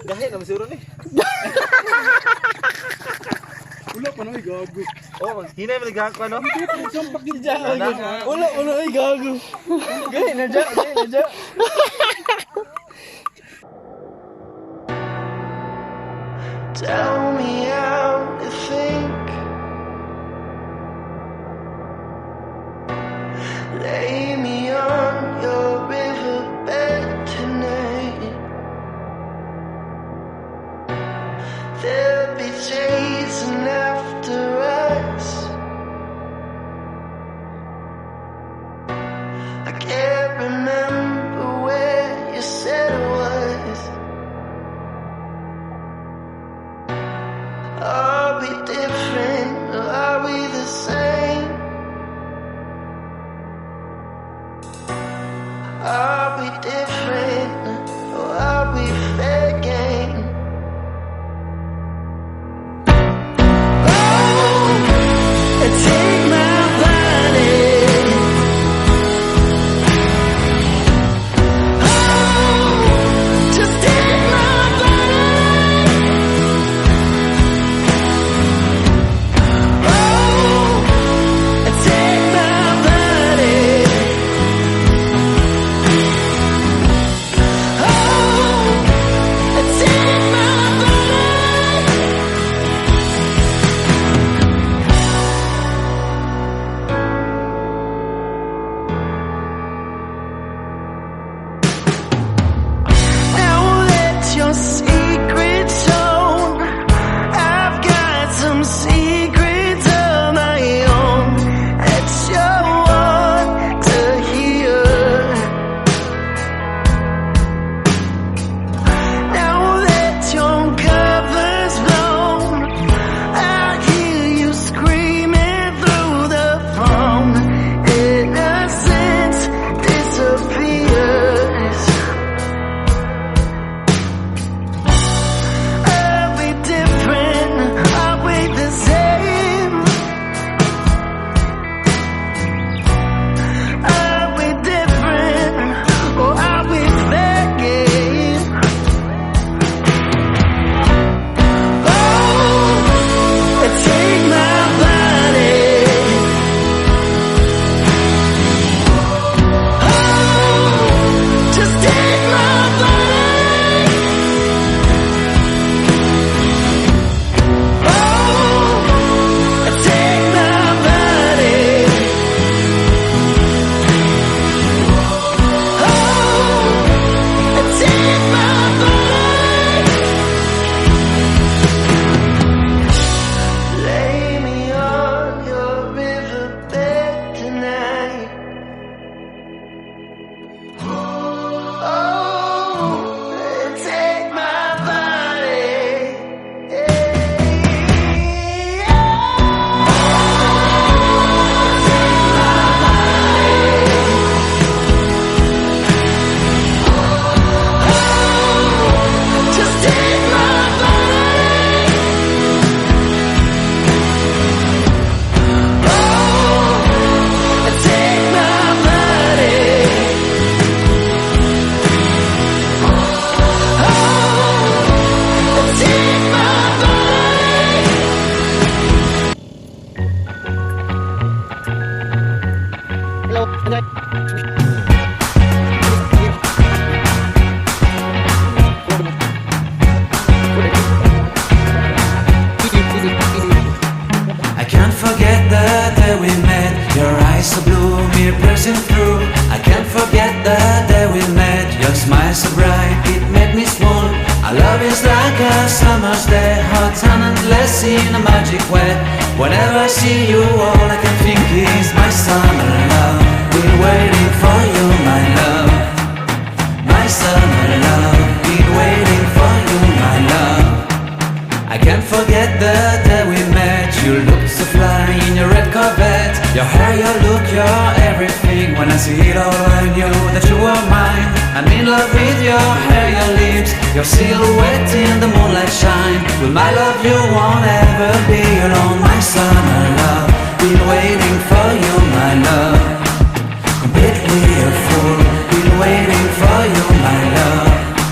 Gahit naman siguro ni. Ulo pa na ay gago. Oh, hinay mo nagkakwa no? Sampak yun dyan. Ulo ay gago. Gani na dyan, gani na dyan. Tell me how to think. Lay me on your riverbed tonight. There'll be chasing after us. I can't remember where you said it was. Are we different or are we the same? Are we different or are we fair game? Oh, take my body. Oh, just take my body. Oh, take my body. Now let your secrets shown. I've got some secrets of my own that you want to hear. Now let your covers blown. I hear you screaming through the phone. Innocence disappears. Are we different? Are we the same? Are we different or are we fair game? Oh, take my body. Oh, just take my body. Oh, take my body. Oh, take my body. Lay me on your riverbed tonight. Oh, take my body. Just take my body. Oh, take my body. Oh, take my I can't forget the day we met. Your eyes so blue, me piercing through. I can't forget the day we met. Your smile so bright, it made me swoon. Our love is like a summer's day, hot and endless in a magic way. Whenever I see you, all I can think is my summer love. Been waiting for you, my love. My summer love. Been waiting for you, my love. I can't forget the day we met. You looked so fly in your red Corvette. Your hair, your look, your everything. When I see it all, I knew that you were mine. I'm in love with your hair, your lips, your silhouette in the moonlight shine. With my love you won't ever be alone. My summer love, been waiting for you, my love. Completely